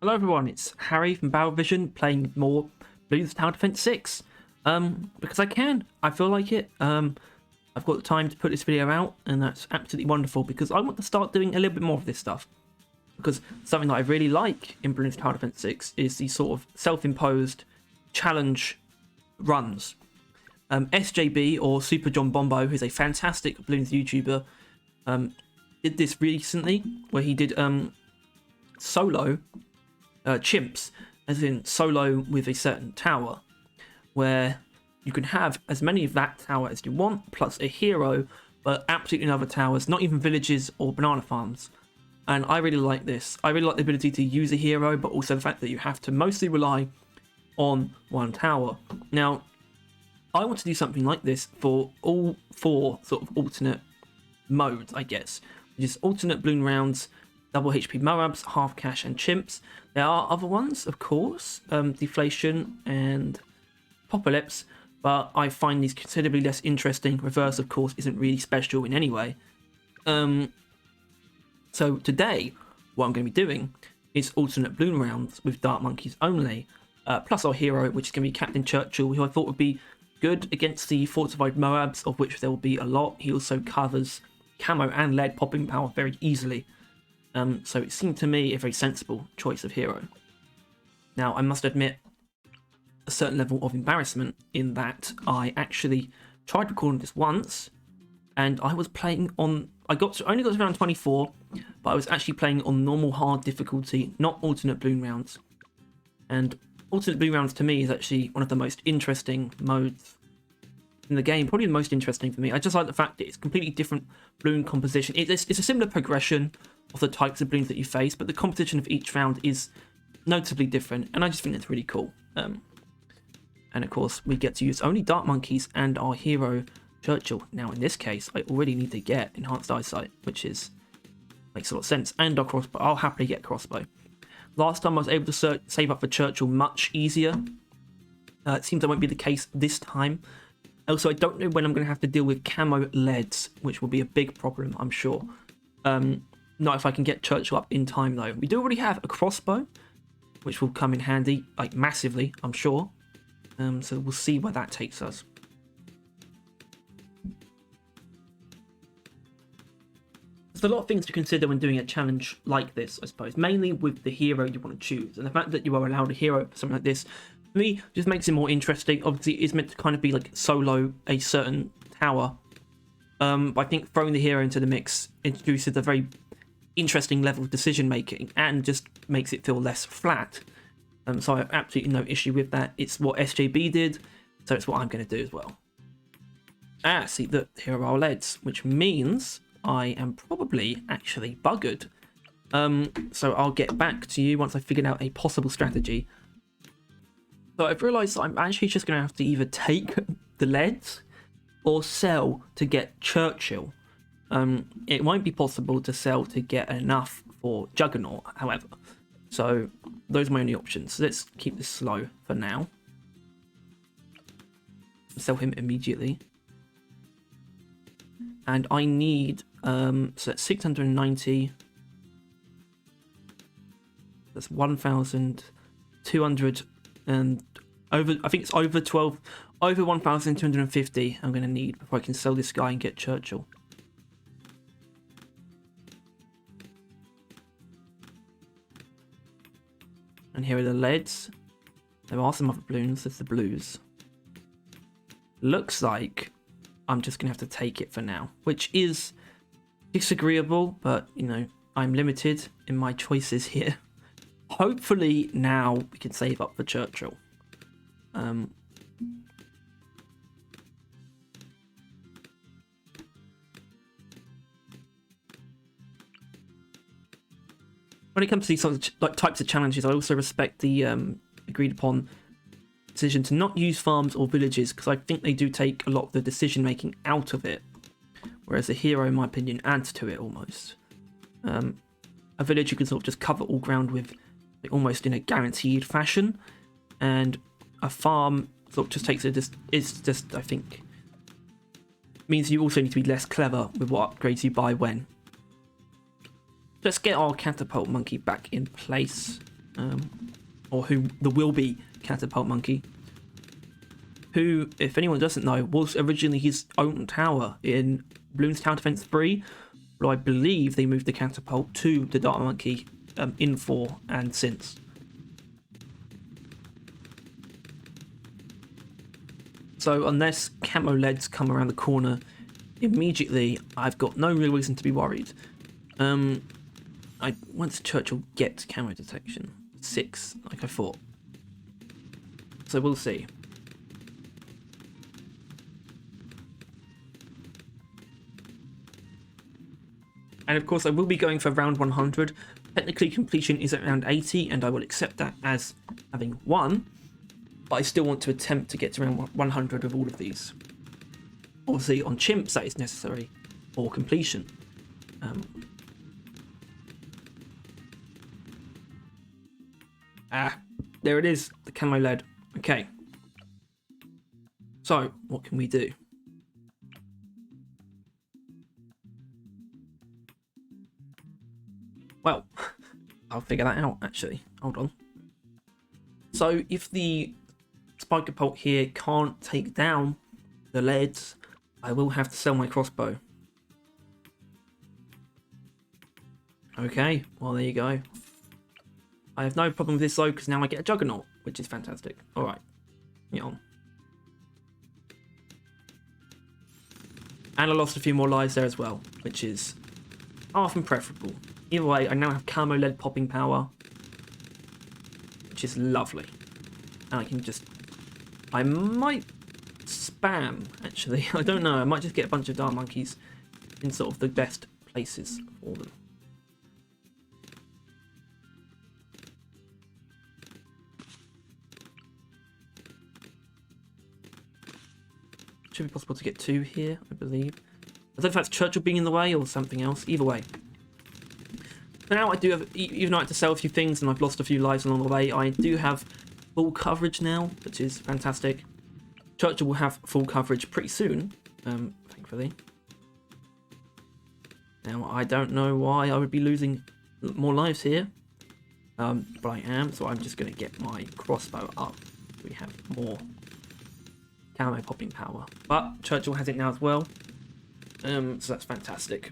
Hello everyone, it's Harry from Battle Vision playing more Bloons Tower Defense 6. Because I can. I feel like it. I've got the time to put this video out, and that's absolutely wonderful because I want to start doing a little bit more of this stuff. Because something that I really like in Bloons Tower Defense 6 is these sort of self-imposed challenge runs. SJB, or Super John Bombo, who's a fantastic Bloons YouTuber, did this recently, where he did solo chimps, as in solo with a certain tower, where you can have as many of that tower as you want, plus a hero, but absolutely no other towers, not even villages or banana farms. And I really like this. I really like the ability to use a hero, but also the fact that you have to mostly rely on one tower. Now, I want to do something like this for all four sort of alternate modes, I guess, which is alternate Bloon rounds, double HP Moabs, half cash, and chimps. There are other ones, of course, deflation and apocalypse, but I find these considerably less interesting. Reverse, of course, isn't really special in any way. So today, what I'm going to be doing is alternate Bloon rounds with Dark Monkeys only, plus our hero, which is going to be Captain Churchill, who I thought would be good against the fortified Moabs, of which there will be a lot. He also covers camo and lead popping power very easily. So it seemed to me a very sensible choice of hero. Now, I must admit a certain level of embarrassment in that I actually tried recording this once, and I was playing on... only got to round 24, but I was actually playing on normal hard difficulty, not alternate Bloon rounds. And alternate Bloon rounds to me is actually one of the most interesting modes in the game, probably the most interesting for me. I just like the fact that it's completely different Bloon composition. It's a similar progression of the types of Bloons that you face, but the composition of each round is notably different, and I just think it's really cool. And of course, we get to use only Dark Monkeys and our hero Churchill. Now, in this case, I already need to get Enhanced Eyesight, which makes a lot of sense, and our crossbow. I'll happily get crossbow. Last time I was able to save up for Churchill much easier. It seems that won't be the case this time. Also, I don't know when I'm going to have to deal with camo leads, which will be a big problem, I'm sure. Not if I can get Churchill up in time, though. We do already have a crossbow, which will come in handy, like, massively, I'm sure. So we'll see where that takes us. There's a lot of things to consider when doing a challenge like this, I suppose. Mainly with the hero you want to choose. And the fact that you are allowed a hero for something like this, for me, just makes it more interesting. Obviously, it's meant to kind of be like solo a certain tower. But I think throwing the hero into the mix introduces a very interesting level of decision making and just makes it feel less flat. So I have absolutely no issue with that. It's what SJB did, so it's what I'm going to do as well. See, here are our leads, which means I am probably actually buggered. So I'll get back to you once I've figured out a possible strategy. So I've realised I'm actually just going to have to either take the leads or sell to get Churchill. It won't be possible to sell to get enough for Juggernaut, however. So those are my only options. So let's keep this slow for now. Sell him immediately. And I need, so that's 690. That's 1,200 and over, I think it's over 1,250 I'm going to need before I can sell this guy and get Churchill. And here are the leads. There are some other balloons. There's the blues. Looks like I'm just going to have to take it for now, which is disagreeable, but, you know, I'm limited in my choices here. Hopefully now we can save up for Churchill. When it comes to these types of challenges, I also respect the agreed upon decision to not use farms or villages, because I think they do take a lot of the decision making out of it, whereas a hero, in my opinion, adds to it almost. A village you can sort of just cover all ground with, like, almost in a guaranteed fashion, and a farm sort of just takes it. It's just, I think, means you also need to be less clever with what upgrades you buy when. Let's get our catapult monkey back in place. or who the will-be catapult monkey, who, if anyone doesn't know, was originally his own tower in Bloons Tower Defense 3, but I believe they moved the catapult to the Dark Monkey in 4 and since. So unless camo leads come around the corner immediately, I've got no real reason to be worried. Once Churchill gets camo detection 6, like I thought, so we'll see. And of course I will be going for round 100. Technically completion is at round 80 and I will accept that as having won, but I still want to attempt to get to round 100 of all of these. Obviously on chimps that is necessary for completion. There it is, the camo lead. Okay. So, what can we do? Well, I'll figure that out, actually. Hold on. So, if the spiker bolt here can't take down the leads, I will have to sell my crossbow. Okay, well, there you go. I have no problem with this, though, because now I get a juggernaut, which is fantastic. Alright, get on. And I lost a few more lives there as well, which is often preferable. Either way, I now have camo lead popping power, which is lovely. And I can just... I might spam, actually. I don't know. I might just get a bunch of Dark Monkeys in sort of the best places for them. Should be possible to get 2 here, I believe. I don't know if that's Churchill being in the way or something else. Either way. For now, I do have, even though I had to sell a few things and I've lost a few lives along the way, I do have full coverage now, which is fantastic. Churchill will have full coverage pretty soon, thankfully. Now, I don't know why I would be losing more lives here, but I am, so I'm just going to get my crossbow up. We have more camo popping power, but Churchill has it now as well, so that's fantastic.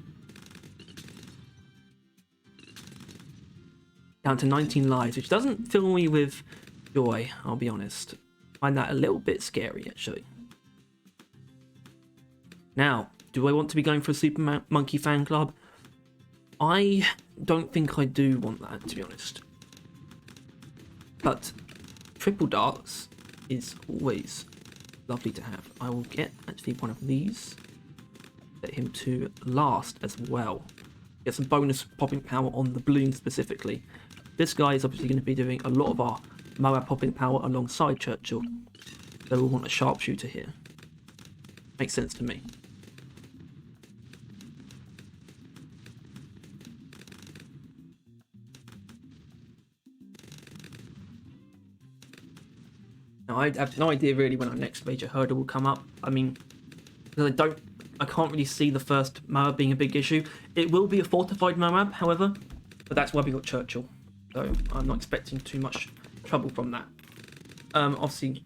Down to 19 lives, which doesn't fill me with joy, I'll be honest. I find that a little bit scary, actually. Now, do I want to be going for a Super Monkey fan club? I don't think I do want that, to be honest. But triple darts is always lovely to have. I will get actually one of these. Set him to last as well. Get some bonus popping power on the balloon specifically. This guy is obviously going to be doing a lot of our Moab popping power alongside Churchill. So we'll want a sharpshooter here. Makes sense to me. Now, I have no idea really when our next major hurdle will come up. I mean, because I can't really see the first Moab being a big issue. It will be a fortified Moab, however, but that's why we got Churchill. So I'm not expecting too much trouble from that. Obviously,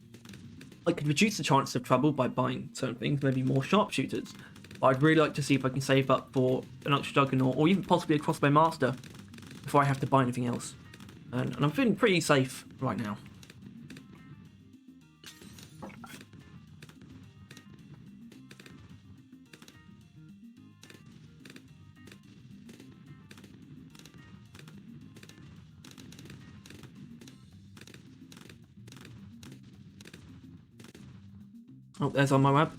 I could reduce the chance of trouble by buying certain things, maybe more sharpshooters. But I'd really like to see if I can save up for an Ultra Juggernaut, or even possibly a Crossbow Master, before I have to buy anything else. And I'm feeling pretty safe right now. Oh, there's our Moab.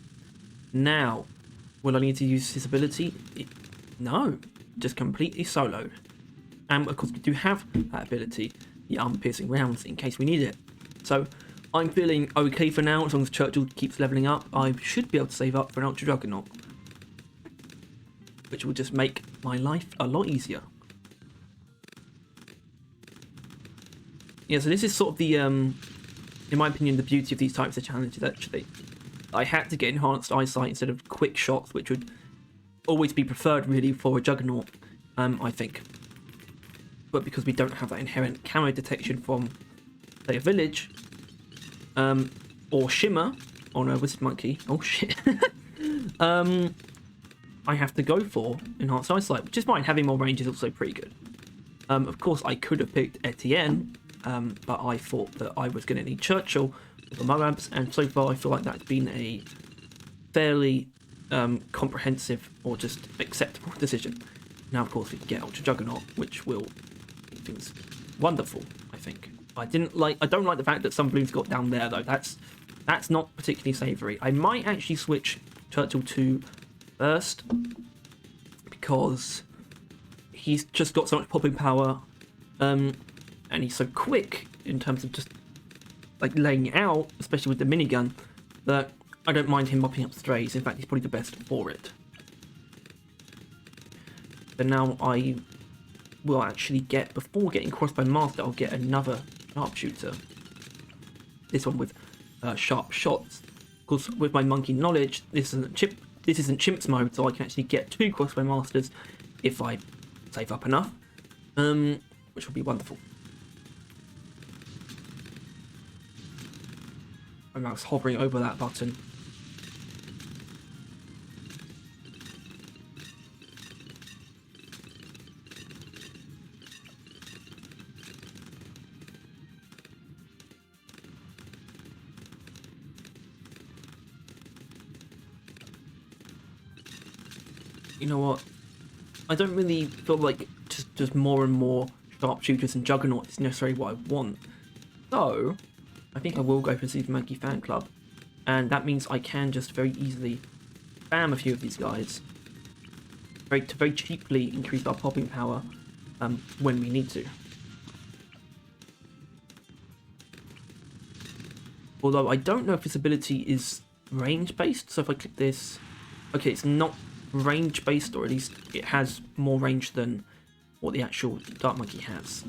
Now, will I need to use his ability? No, just completely soloed. And of course we do have that ability, the armor-piercing rounds, in case we need it. So, I'm feeling okay for now. As long as Churchill keeps leveling up, I should be able to save up for an Ultra Juggernaut, which will just make my life a lot easier. Yeah, so this is sort of the, in my opinion, the beauty of these types of challenges, actually. I had to get enhanced eyesight instead of quick shots, which would always be preferred, really, for a Juggernaut, I think. but because we don't have that inherent camo detection from, say, a village, or shimmer on a wizard monkey. Oh shit. I have to go for enhanced eyesight, which is fine. Having more range is also pretty good. Of course, I could have picked Etienne, but I thought that I was going to need Churchill for the Moabs, and so far I feel like that's been a fairly comprehensive or just acceptable decision. Now, of course, we can get Ultra Juggernaut, which will make things wonderful, I think. I don't like the fact that some balloons got down there, though. That's not particularly savoury. I might actually switch Churchill to first, because he's just got so much popping power, and he's so quick in terms of just like laying it out, especially with the minigun, that I don't mind him mopping up strays. In fact, he's probably the best for it. But now I will actually get, before getting Crossbow Master, I'll get another sharpshooter. This one with sharp shots. Of course, with my monkey knowledge, this isn't Chimp's mode, so I can actually get 2 Crossbow Masters if I save up enough, which will be wonderful. I'm now hovering over that button. You know what? I don't really feel like just more and more sharpshooters and juggernauts is necessarily what I want. So, I think I will go for Super Monkey Fan Club, and that means I can just very easily spam a few of these guys to very cheaply increase our popping power when we need to. Although I don't know if this ability is range based, so if I click this, okay, it's not range based, or at least it has more range than what the actual Dark Monkey has.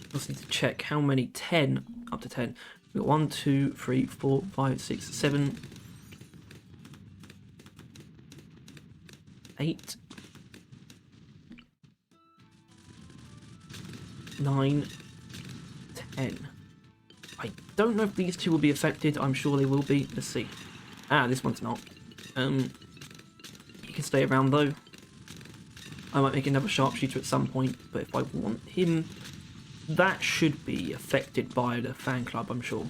Just need to check how many 10 up to 10. We've got 1, 2, 3, 4, 5, 6, 7, 8, 9, 10. I don't know if these two will be affected. I'm sure they will be. Let's see. Ah, this one's not. He can stay around though. I might make another sharpshooter at some point, but if I want him, that should be affected by the fan club, I'm sure.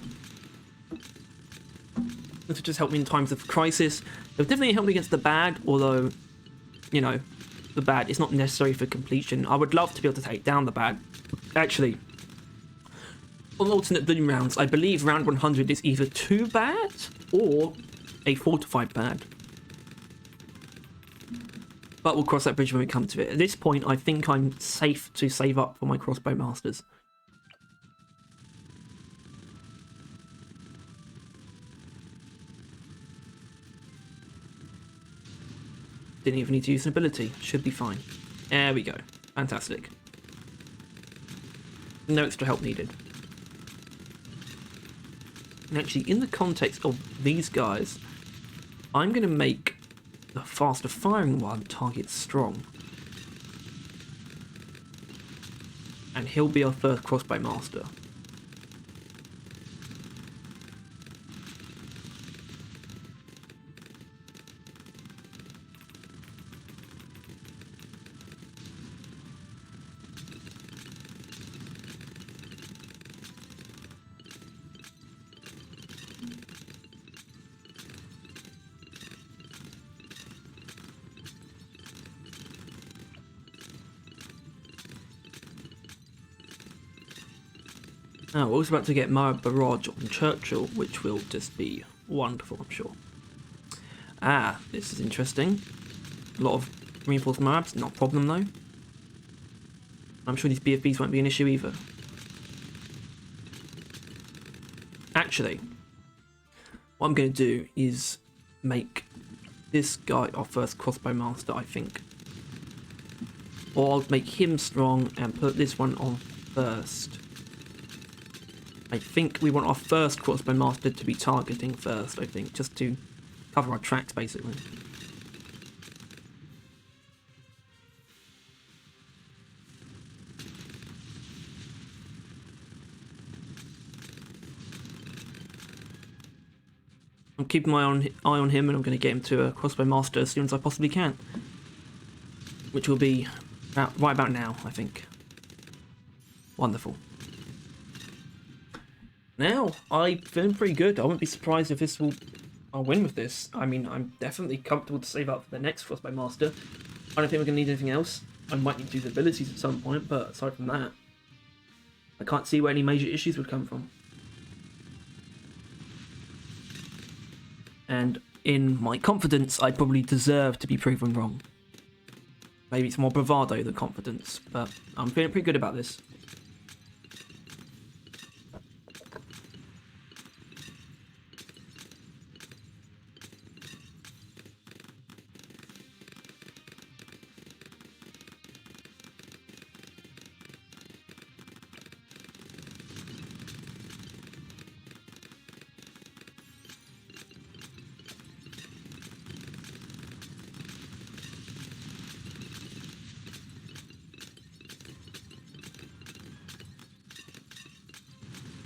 This would just help me in times of crisis. It would definitely help me against the bad, although, you know, the bad is not necessary for completion. I would love to be able to take down the bad. Actually, on alternate bloom rounds, I believe round 100 is either 2 bad or a fortified bad. But we'll cross that bridge when we come to it. At this point, I think I'm safe to save up for my Crossbow Masters. Didn't even need to use an ability. Should be fine. There we go. Fantastic. No extra help needed. And actually, in the context of these guys, I'm going to make the faster firing one target strong. And he'll be our first Crossbow Master. Now, we're also about to get Mara Barrage on Churchill, which will just be wonderful, I'm sure. Ah, this is interesting. A lot of reinforced Moabs, not a problem though. I'm sure these BFBs won't be an issue either. Actually, what I'm going to do is make this guy our first Crossbow Master, I think. Or I'll make him strong and put this one on first. I think we want our first Crossbow Master to be targeting first, I think, just to cover our tracks, basically. I'm keeping my eye on him, and I'm going to get him to a crossbow master as soon as I possibly can, which will be right about now, I think. Wonderful. Now, I'm feeling pretty good. I wouldn't be surprised if I'll win with this. I mean, I'm definitely comfortable to save up for the next crossbow master. I don't think we're going to need anything else. I might need to do the abilities at some point, but aside from that, I can't see where any major issues would come from. And in my confidence, I probably deserve to be proven wrong. Maybe it's more bravado than confidence, but I'm feeling pretty good about this.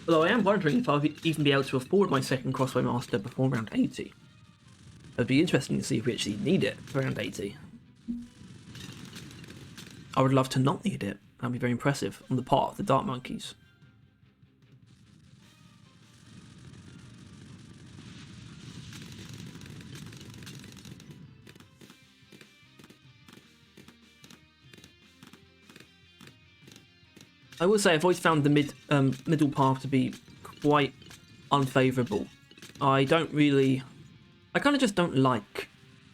Although I am wondering if I'll even be able to afford my second crossbow master before round 80. It'd be interesting to see if we actually need it for round 80. I would love to not need it. That'd be very impressive on the part of the Dark Monkeys. I will say I've always found the middle path to be quite unfavourable. I kind of just don't like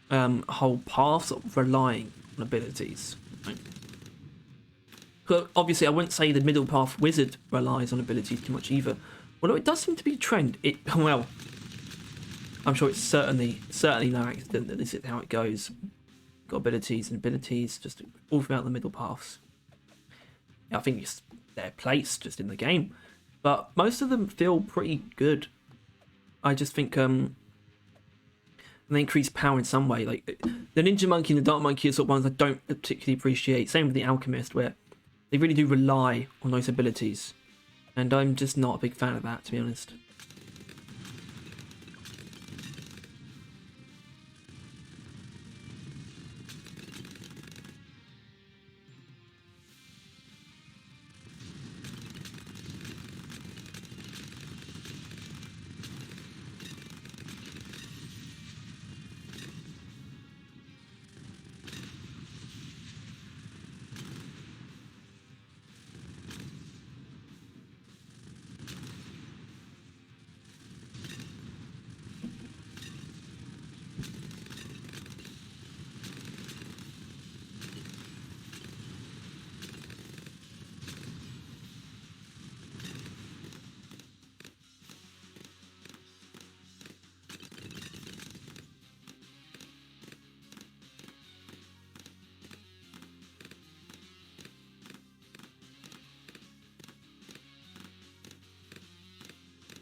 whole paths of relying on abilities. Right? But obviously, I wouldn't say the middle path wizard relies on abilities too much either. Although it does seem to be a trend. Well, I'm sure it's certainly no accident that this is how it goes. Got abilities and abilities just all throughout the middle paths. I think it's their place just in the game, but most of them feel pretty good. I just think they increase power in some way. Like the Ninja Monkey and the Dark Monkey are sort of ones I don't particularly appreciate. Same with the Alchemist, where they really do rely on those abilities, and I'm just not a big fan of that, to be honest.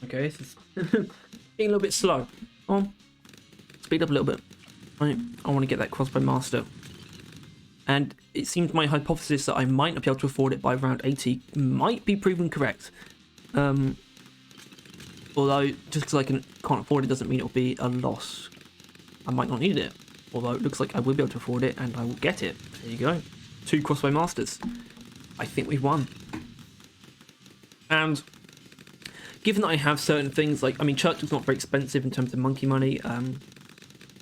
Okay, this is getting a little bit slow. Oh, speed up a little bit. I want to get that crossbow master. And it seems my hypothesis that I might not be able to afford it by round 80 might be proven correct. Although, just because I can't afford it doesn't mean it'll be a loss. I might not need it. Although it looks like I will be able to afford it and I will get it. There you go. 2 crossbow masters. I think we've won. And given that I have certain things, like, I mean, Churchill's not very expensive in terms of monkey money,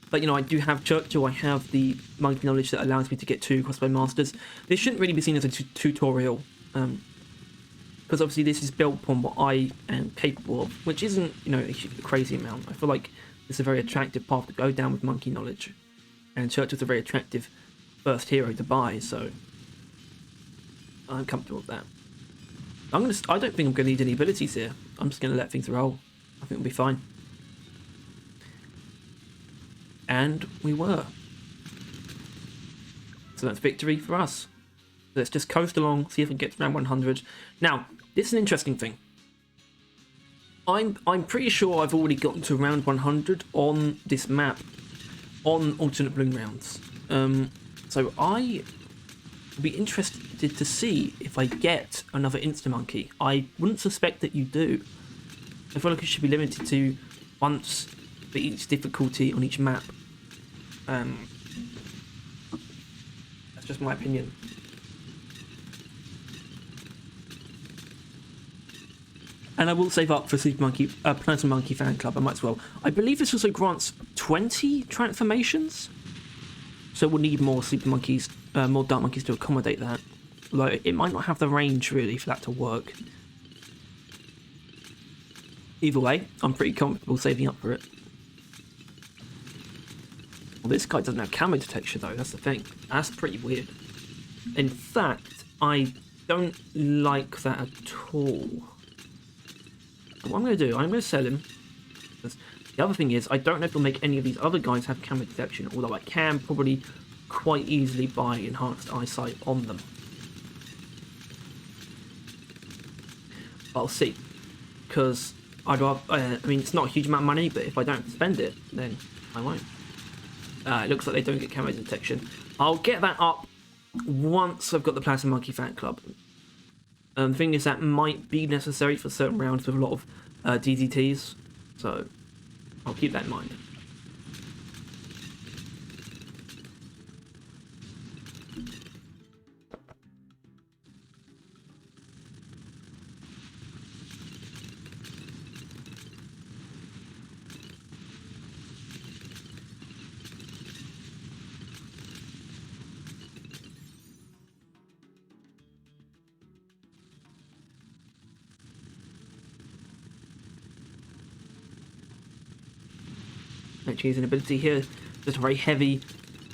but, you know, I do have Churchill, I have the monkey knowledge that allows me to get 2 crossbow masters. This shouldn't really be seen as a tutorial, because obviously this is built upon what I am capable of, which isn't, you know, a crazy amount. I feel like it's a very attractive path to go down with monkey knowledge, and Churchill's a very attractive first hero to buy, so I'm comfortable with that. I don't think I'm going to need any abilities here. I'm just going to let things roll. I think we'll be fine. And we were. So that's victory for us. Let's just coast along, see if we can get to round 100. Now, this is an interesting thing. I'm pretty sure I've already gotten to round 100 on this map, on alternate bloom rounds. So I would be interested to see if I get another Insta-Monkey. I wouldn't suspect that you do. I feel like it should be limited to once for each difficulty on each map. That's just my opinion. And I will save up for Super Monkey, Planet Monkey Fan Club. I might as well. I believe this also grants 20 transformations, so we'll need more Super Monkeys, more Dark Monkeys to accommodate that. Although it might not have the range really for that to work. Either way, I'm pretty comfortable saving up for it. Well, this guy doesn't have camo detection though. That's the thing. That's pretty weird. In fact, I don't like that at all. What I'm going to do, I'm going to sell him. The other thing is, I don't know if it'll make any of these other guys have camo detection, although I can probably quite easily buy enhanced eyesight on them. But I'll see, because I'd rather, I mean, it's not a huge amount of money, but if I don't spend it, then I won't. It looks like they don't get camo detection. I'll get that up once I've got the Platinum Monkey Fan Club. The thing is, that might be necessary for certain rounds with a lot of DDTs, so I'll keep that in mind. Actually, an ability here, just a very heavy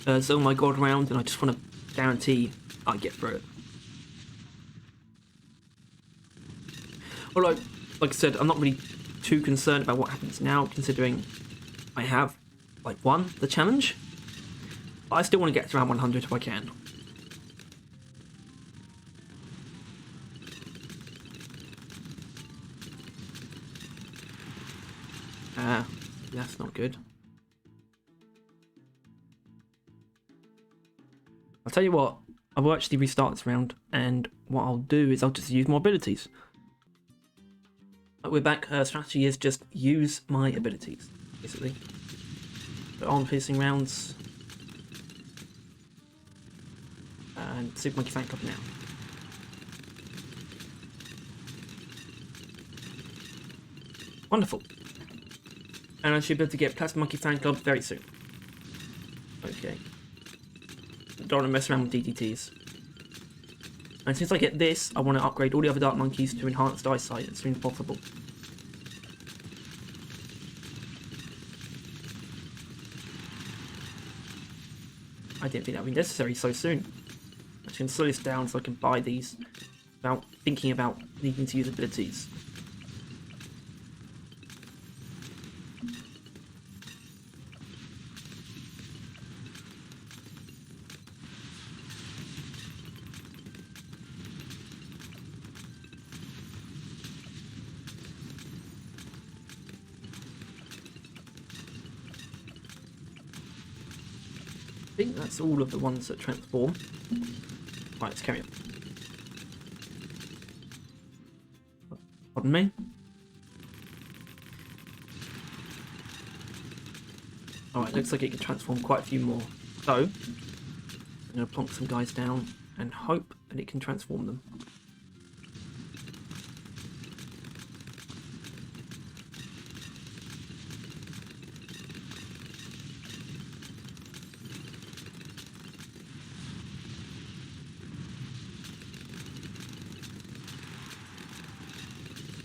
Oh My God round, and I just want to guarantee I get through it. Although, like I said, I'm not really too concerned about what happens now, considering I have, like, won the challenge. But I still want to get to round 100 if I can. That's not good. I'll tell you what, I will actually restart this round, and what I'll do is I'll just use more abilities. We're back. Strategy is just use my abilities, basically. So arm piercing rounds. And Super Monkey Fan Club now. Wonderful. And I should be able to get Platinum Monkey Fan Club very soon. Okay. Don't want to mess around with DDTs. And since I get this, I want to upgrade all the other Dark Monkeys to enhanced eyesight as soon as possible. I didn't think that would be necessary so soon. I can slow this down so I can buy these without thinking about needing to use abilities. I think that's all of the ones that transform. Right, let's carry on. Pardon me. Alright, looks like it can transform quite a few more. So, I'm going to plonk some guys down and hope that it can transform them.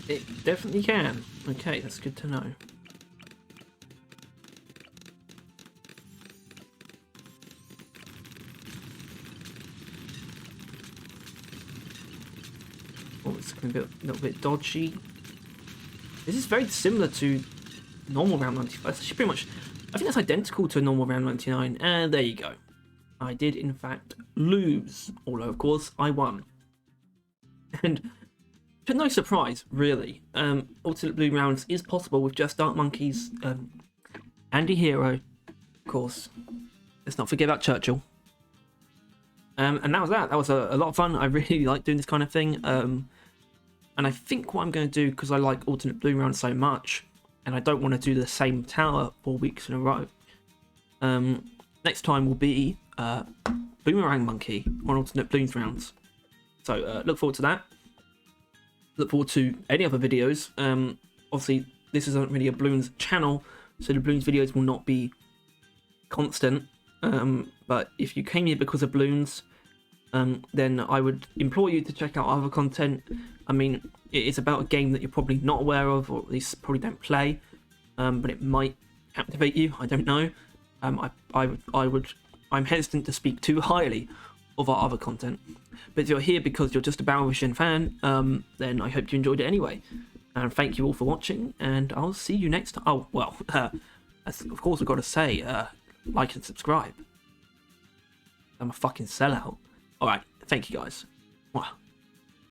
It definitely can. Okay, that's good to know. Oh, it's going to be a little bit dodgy. This is very similar to normal round 95. It's actually pretty much, I think that's identical to normal round 99. And there you go. I did, in fact, lose. Although, of course, I won. And to no surprise, really, Ultimate Blue rounds is possible with just Dark Monkeys, Anti-Hero, of course. Let's not forget about Churchill. And that was that. That was a lot of fun. I really like doing this kind of thing. And I think what I'm going to do, because I like Alternate Blue rounds so much, and I don't want to do the same tower 4 weeks in a row. Next time will be Boomerang Monkey on alternate Bloons rounds. So look forward to that. Look forward to any other videos. Obviously, this isn't really a Bloons channel, so the Bloons videos will not be constant. But if you came here because of Bloons, then I would implore you to check out other content. I mean, it is about a game that you're probably not aware of, or at least probably don't play, but it might captivate you. I don't know. I'm hesitant to speak too highly of our other content. But if you're here because you're just a Battle Vision fan, then I hope you enjoyed it anyway. And thank you all for watching, and I'll see you next time. Oh, well, of course I've got to say, like and subscribe. I'm a fucking sellout. Alright, thank you guys. Wow.